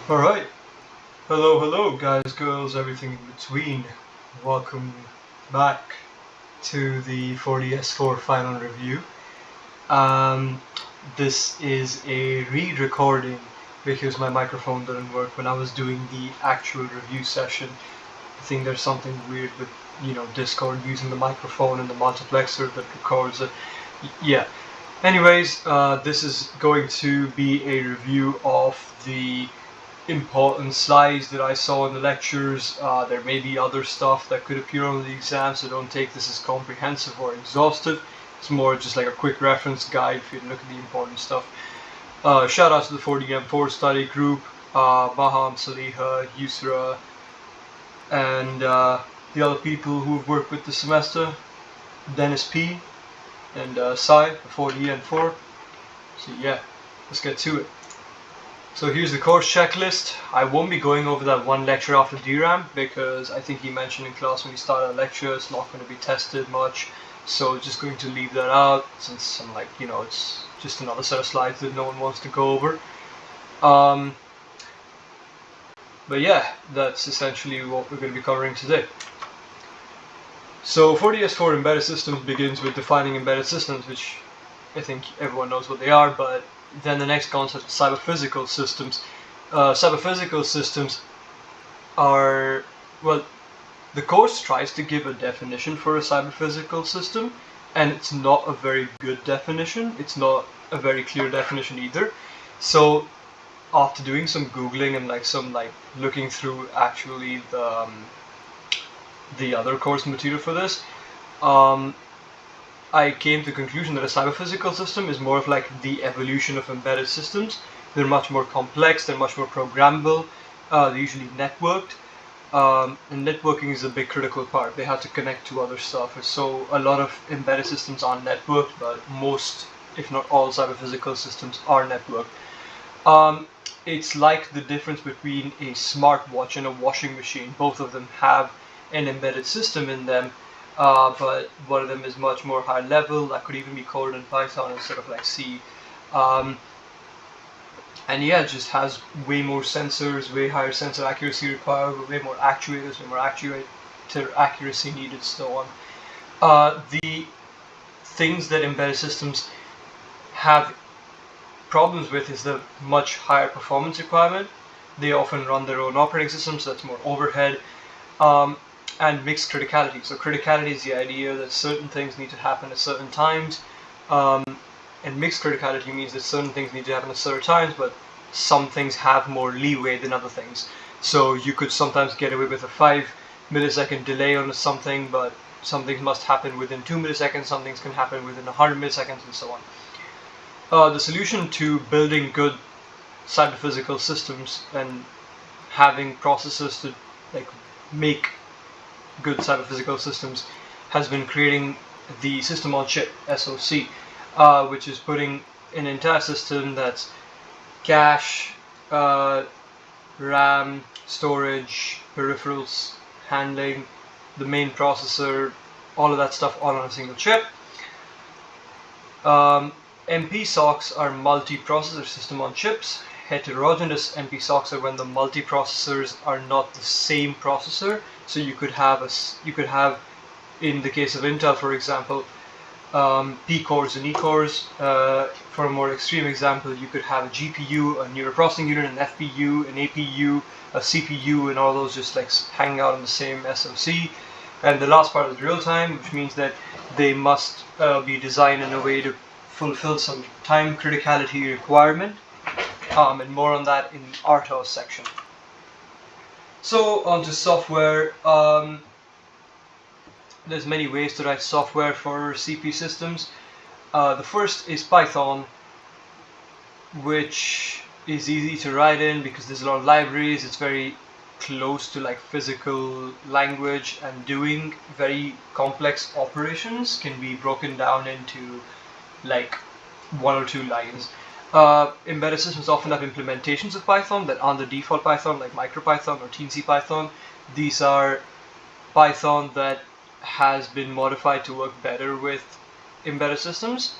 Alright, hello guys, girls, everything in between. Welcome back to the 40S4 final review. This is a re-recording because my microphone didn't work when I was doing the actual review session. I think there's something weird with, Discord using the microphone and the multiplexer that records it. Yeah. Anyways, this is going to be a review of the important slides that I saw in the lectures. There may be other stuff that could appear on the exam, so don't take this as comprehensive or exhaustive. It's more just like a quick reference guide for you to look at the important stuff. Shout out to the 40M4 study group, Maham, Saliha, Yusra, and the other people who have worked with the semester, Dennis P, and Sai, the 40M4. So yeah, let's get to it. So here's the course checklist. I won't be going over that one lecture after DRAM because I think he mentioned in class when he started a lecture it's not going to be tested much. So just going to leave that out since I'm like, it's just another set of slides that no one wants to go over. But yeah, that's essentially what we're going to be covering today. So 40S4 Embedded Systems begins with defining embedded systems, which I think everyone knows what they are, but then the next concept is cyber-physical systems. Cyber-physical systems are, well, the course tries to give a definition for a cyber-physical system, and it's not a very good definition. It's not a very clear definition either. So after doing some Googling and looking through actually the other course material for this, I came to the conclusion that a cyber-physical system is more of like the evolution of embedded systems. They're much more complex, they're much more programmable, they're usually networked, and networking is a big critical part. They have to connect to other stuff. So a lot of embedded systems are networked, but most, if not all, cyber-physical systems are networked. It's like the difference between a smartwatch and a washing machine. Both of them have an embedded system in them, but one of them is much more high level. That could even be coded in Python instead of like C. And yeah, it just has way more sensors, way higher sensor accuracy required, way more actuators, way more actuator accuracy needed, so on. The things that embedded systems have problems with is the much higher performance requirement. They often run their own operating systems, so that's more overhead. And mixed criticality. So criticality is the idea that certain things need to happen at certain times, and mixed criticality means that certain things need to happen at certain times, but some things have more leeway than other things. So you could sometimes get away with a 5 millisecond delay on something, but some things must happen within 2 milliseconds, some things can happen within 100 milliseconds, and so on. The solution to building good cyber-physical systems and having processors to make good cyber-physical systems has been creating the system on chip, SoC, which is putting an entire system that's cache, RAM, storage, peripherals, handling, the main processor, all of that stuff all on a single chip. MP-SoCs are multi-processor system on chips. Heterogeneous MP-SoCs are when the multiprocessors are not the same processor. So you could have in the case of Intel, for example, P cores and E cores. For a more extreme example, you could have a GPU, a neural processing unit, an FPU, an APU, a CPU, and all those just like hanging out on the same SoC. And the last part is real time, which means that they must be designed in a way to fulfill some time criticality requirement, and more on that in the RTOS section. So onto software. There's many ways to write software for CP systems. The first is Python, which is easy to write in because there's a lot of libraries. It's very close to like physical language, and doing very complex operations can be broken down into like 1 or 2 lines. Embedded systems often have implementations of Python that aren't the default Python, like MicroPython or Teensy Python. These are Python that has been modified to work better with embedded systems.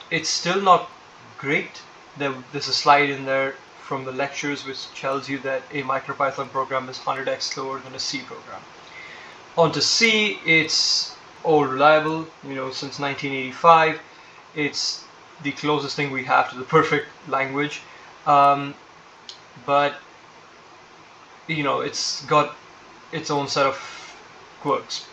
It's still not great. There's a slide in there from the lectures, which tells you that a MicroPython program is 100x slower than a C program. Onto C, it's all reliable, since 1985. It's the closest thing we have to the perfect language. But it's got its own set of quirks.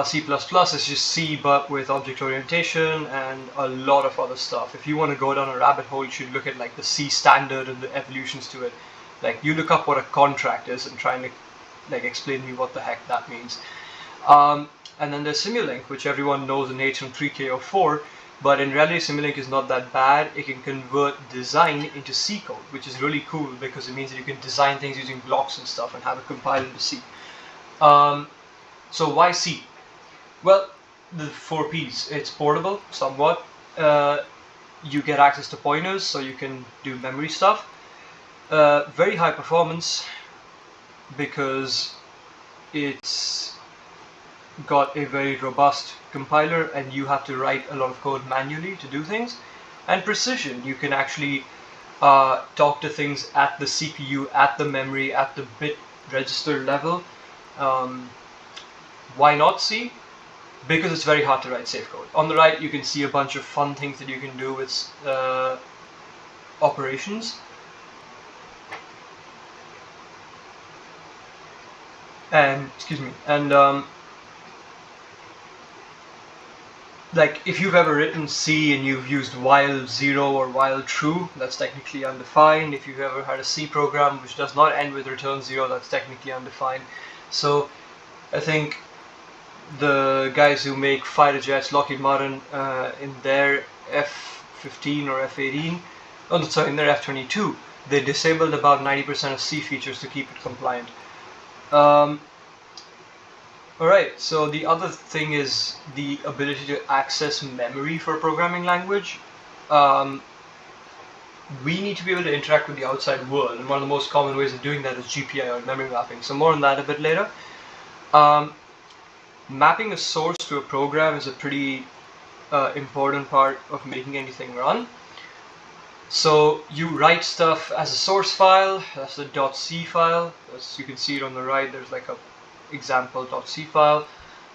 C++ is just C but with object orientation and a lot of other stuff. If you want to go down a rabbit hole, you should look at like the C standard and the evolutions to it. Like you look up what a contract is and try and explain to me what the heck that means. And then there's Simulink, which everyone knows in HM3K or 4, but in reality Simulink is not that bad. It can convert design into C code, which is really cool because it means that you can design things using blocks and stuff and have it compiled into C. So why C? Well, the 4 Ps. It's portable, somewhat. You get access to pointers, so you can do memory stuff. Very high performance, because it's got a very robust compiler and you have to write a lot of code manually to do things. And precision. You can actually talk to things at the CPU, at the memory, at the bit register level. Why not C? Because it's very hard to write safe code. On the right, you can see a bunch of fun things that you can do with operations. And like if you've ever written C and you've used while 0 or while true, that's technically undefined. If you've ever had a C program which does not end with return 0, that's technically undefined. So I think the guys who make fighter jets, Lockheed Martin, in their F-15 or F-18, in their F-22, they disabled about 90% of C features to keep it compliant. Alright, so the other thing is the ability to access memory for a programming language. We need to be able to interact with the outside world, and one of the most common ways of doing that is GPI, or memory mapping. So more on that a bit later. Mapping a source to a program is a pretty important part of making anything run. So you write stuff as a source file, that's the .c file. As you can see it on the right, there's like a example .c file.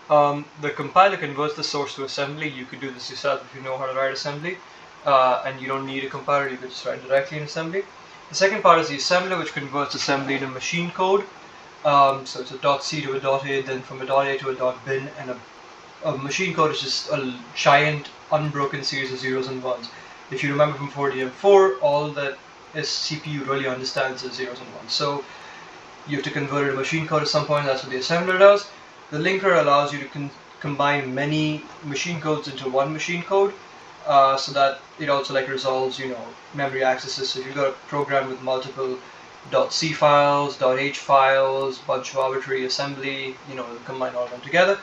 The compiler converts the source to assembly. You could do this yourself if you know how to write assembly, and you don't need a compiler, you could just write directly in assembly. The second part is the assembler, which converts assembly to machine code. So it's a .c to a .a, then from a .a to a .bin, and a machine code is just a giant unbroken series of zeros and ones. If you remember from 4DM4, all that CPU really understands is zeros and ones. So you have to convert it to machine code at some point. That's what the assembler does. The linker allows you to combine many machine codes into one machine code, so that it also resolves memory accesses. So if you've got a program with multiple .c files, .h files, bunch of arbitrary assembly, combine all of them together.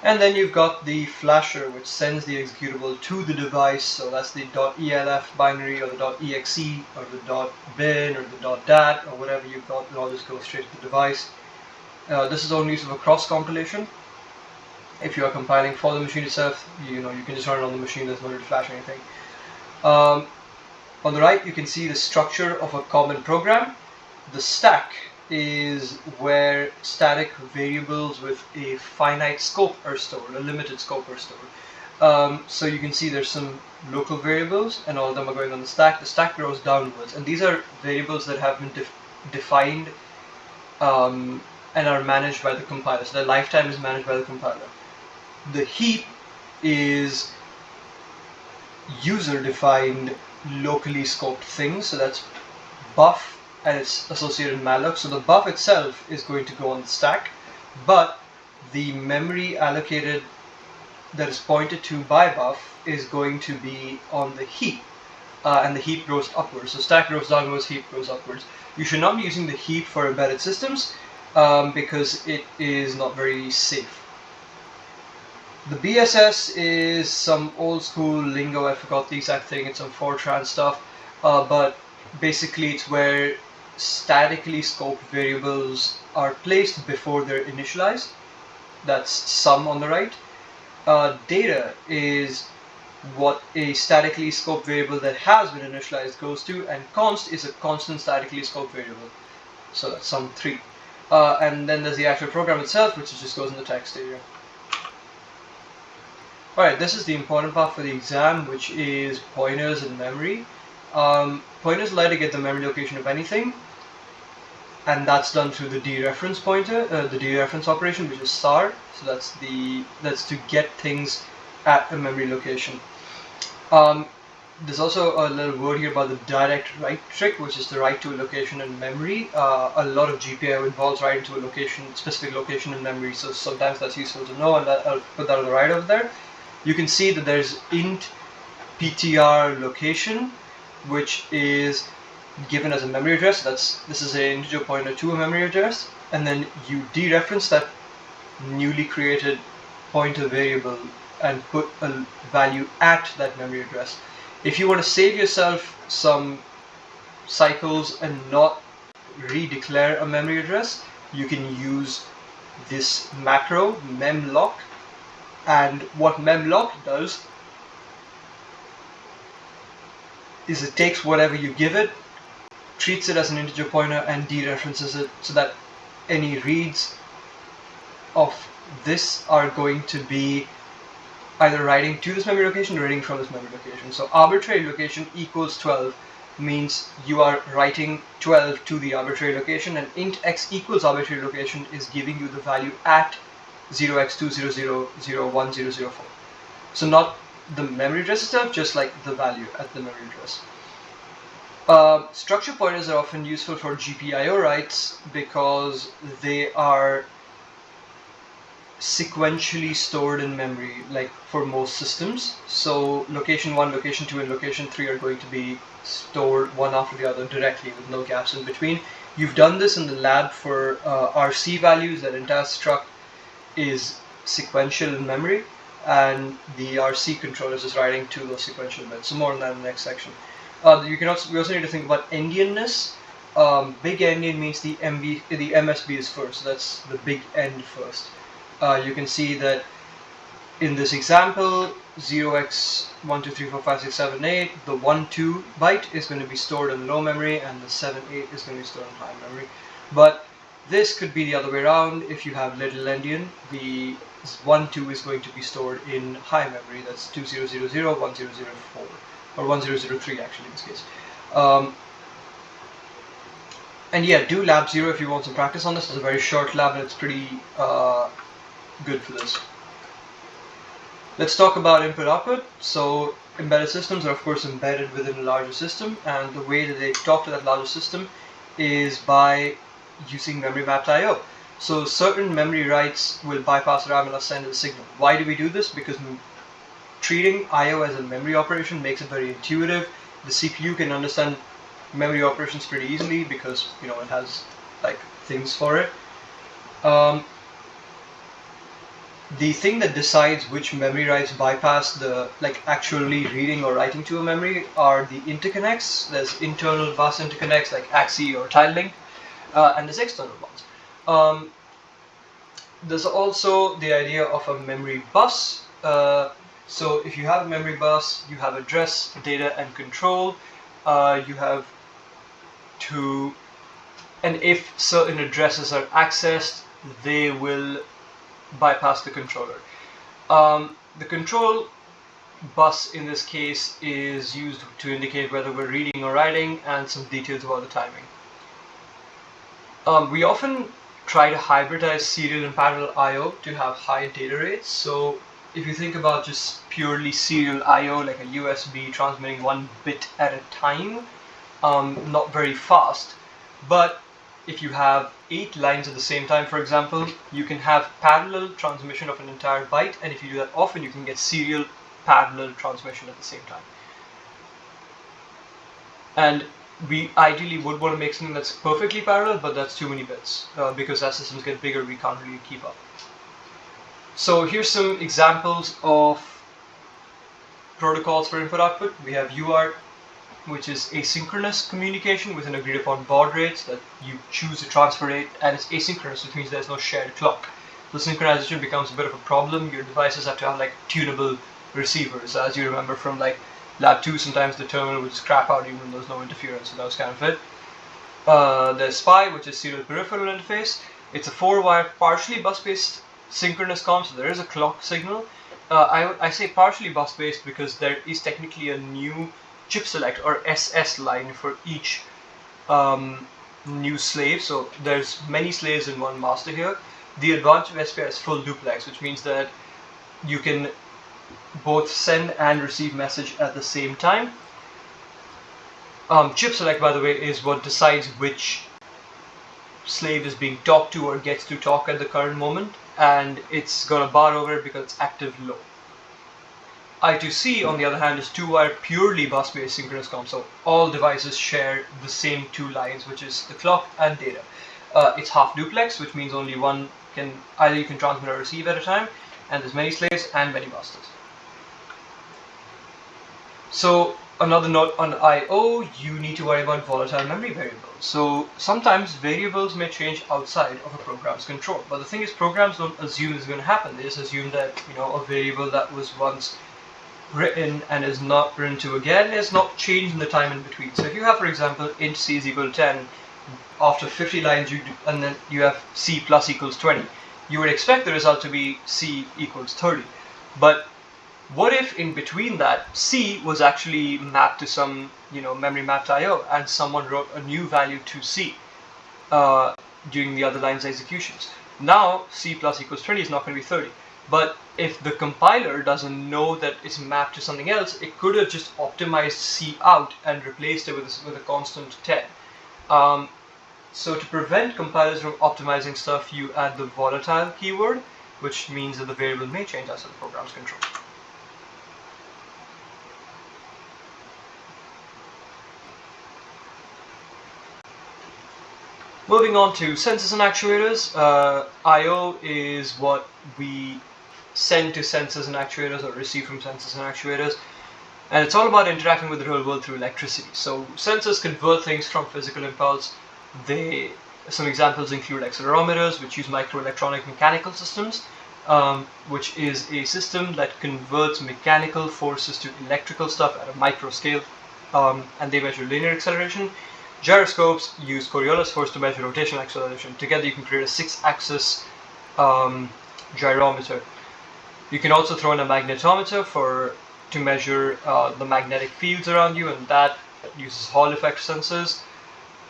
And then you've got the flasher, which sends the executable to the device. So that's the .elf binary, or the .exe, or the .bin, or the .dat, or whatever you've got, and all this goes straight to the device. This is only use of a cross compilation. If you are compiling for the machine itself, you can just run it on the machine. There's no need to flash anything. On the right, you can see the structure of a common program. The stack is where static variables with a finite scope are stored, a limited scope are stored. So you can see there's some local variables, and all of them are going on the stack. The stack grows downwards, and these are variables that have been defined and are managed by the compiler. So their lifetime is managed by the compiler. The heap is user-defined, locally scoped things. So that's buff and its associated malloc. So the buff itself is going to go on the stack, but the memory allocated that is pointed to by buff is going to be on the heap, and the heap grows upwards. So stack grows downwards, heap grows upwards. You should not be using the heap for embedded systems because it is not very safe. The BSS is some old school lingo. I forgot the exact thing. It's some Fortran stuff, but basically it's where statically scoped variables are placed before they're initialized. That's sum on the right. Data is what a statically scoped variable that has been initialized goes to, and const is a constant statically scoped variable. So that's sum3. And then there's the actual program itself, which just goes in the text area. Alright, this is the important part for the exam, which is pointers in memory. Pointers allow to get the memory location of anything, and that's done through the dereference pointer, the dereference operation, which is star. So that's to get things at a memory location. There's also a little word here about the direct write trick, which is to write to a location in memory. A lot of GPIO involves writing to a specific location in memory, so sometimes that's useful to know, and I'll put that on the right over there. You can see that there's int ptr location, which is given as a memory address. This is an integer pointer to a memory address, and then you dereference that newly created pointer variable and put a value at that memory address. If you want to save yourself some cycles and not redeclare a memory address, you can use this macro memlock, and what memlock does is it takes whatever you give it, treats it as an integer pointer, and dereferences it so that any reads of this are going to be either writing to this memory location or reading from this memory location. So arbitrary location equals 12 means you are writing 12 to the arbitrary location, and int x equals arbitrary location is giving you the value at 0x20001004. So not the memory address itself, just like the value at the memory address. Structure pointers are often useful for GPIO writes because they are sequentially stored in memory, like for most systems. So location 1, location 2, and location 3 are going to be stored one after the other directly with no gaps in between. You've done this in the lab for RC values. That entire struct is sequential in memory, and the RC controller is just writing to those sequential bits. So more on that in the next section. We also need to think about endianness. Big endian means the MSB is first, so that's the big end first. You can see that in this example, 0x12345678, the 12 byte is going to be stored in low memory, and the 78 is going to be stored in high memory. But this could be the other way around. If you have little endian, the 12 is going to be stored in high memory. That's 2000, 1004, or 1003 actually in this case. And yeah, do lab 0 if you want some practice on this. It's a very short lab and it's pretty good for this. Let's talk about input-output. So embedded systems are of course embedded within a larger system, and the way that they talk to that larger system is by using memory mapped I/O. So certain memory writes will bypass RAM and send a signal. Why do we do this? Because treating I/O as a memory operation makes it very intuitive. The CPU can understand memory operations pretty easily because it has like things for it. The thing that decides which memory writes bypass the actually reading or writing to a memory are the interconnects. There's internal bus interconnects like AXI or TileLink, and there's external ones. There's also the idea of a memory bus. So if you have a memory bus, you have address, data, and control. You have and if certain addresses are accessed, they will bypass the controller. The control bus in this case is used to indicate whether we're reading or writing, and some details about the timing. We often try to hybridize serial and parallel I/O to have high data rates. So if you think about just purely serial I/O, like a USB transmitting 1 bit at a time, not very fast. But if you have 8 lines at the same time, for example, you can have parallel transmission of an entire byte, and if you do that often, you can get serial parallel transmission at the same time. And we ideally would want to make something that's perfectly parallel, but that's too many bits, because as systems get bigger, we can't really keep up. So here's some examples of protocols for input-output. We have UART, which is asynchronous communication with an agreed upon baud rate that you choose a transfer rate, and it's asynchronous, which means there's no shared clock. So synchronization becomes a bit of a problem. Your devices have to have tunable receivers. As you remember from like Lab 2, sometimes the terminal would just crap out even when there's no interference, so that was kind of it. There's SPI, which is serial peripheral interface. It's a 4-wire partially bus-based synchronous comm, so there is a clock signal. I say partially bus-based because there is technically a new chip select or SS line for each new slave. So there's many slaves in one master here. The advantage of SPI is full duplex, which means that you can both send and receive message at the same time. Chip select, by the way, is what decides which slave is being talked to or gets to talk at the current moment, and it's got a bar over it because it's active low. I2C, on the other hand, is 2-wire purely bus-based synchronous comm, so all devices share the same 2 lines, which is the clock and data. It's half duplex, which means only one can, either you can transmit or receive at a time, and there's many slaves and many busters. So another note on I/O, you need to worry about volatile memory variables. So sometimes variables may change outside of a program's control, but the thing is, programs don't assume it's going to happen. They just assume that, you know, a variable that was once written and is not written to again is not changed in the time in between. So if you have, for example, int c is equal to 10, after 50 lines and then you have c plus equals 20, you would expect the result to be c equals 30. But what if in between that c was actually mapped to some, you know, memory mapped IO, and someone wrote a new value to c during the other line's executions? Now c plus equals 20 is not going to be 30. But if the compiler doesn't know that it's mapped to something else, it could have just optimized c out and replaced it with a constant 10. So to prevent compilers from optimizing stuff, you add the volatile keyword, which means that the variable may change outside the program's control. Moving on to sensors and actuators, I/O is what we send to sensors and actuators or receive from sensors and actuators, and it's all about interacting with the real world through electricity. So sensors convert things from physical impulse. Some examples include accelerometers, which use microelectronic mechanical systems, which is a system that converts mechanical forces to electrical stuff at a micro scale, and they measure linear acceleration. Gyroscopes use Coriolis force to measure rotational acceleration. Together you can create a 6-axis gyrometer. You can also throw in a magnetometer to measure the magnetic fields around you, and that uses Hall effect sensors.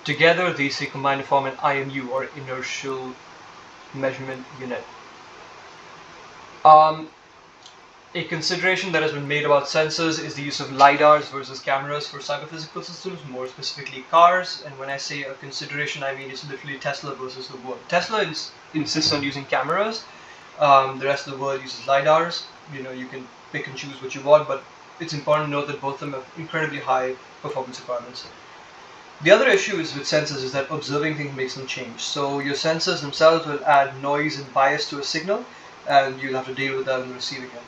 Together these three combine to form an IMU, or inertial measurement unit. A consideration that has been made about sensors is the use of LiDARs versus cameras for cyber-physical systems, more specifically cars. And when I say a consideration, I mean it's literally Tesla versus the world. Tesla insists on using cameras. The rest of the world uses LiDARs. You know, you can pick and choose what you want, but it's important to note that both of them have incredibly high performance requirements. The other issue is with sensors is that observing things makes them change. So your sensors themselves will add noise and bias to a signal, and you'll have to deal with that on the receiving end.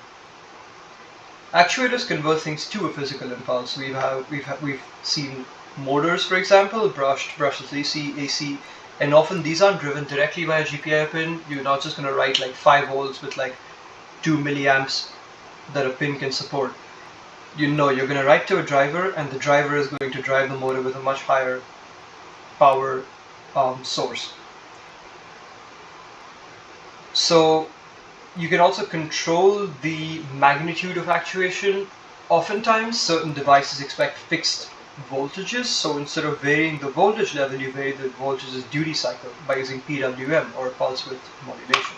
Actuators convert things to a physical impulse. We've seen motors, for example, brushless AC, and often these aren't driven directly by a GPIO pin. You're not just going to write like 5 volts with like 2 milliamps that a pin can support. You know, you're going to write to a driver, and the driver is going to drive the motor with a much higher power source. So you can also control the magnitude of actuation. Oftentimes, certain devices expect fixed voltages, so instead of varying the voltage level, you vary the voltage's duty cycle by using PWM, or pulse width modulation.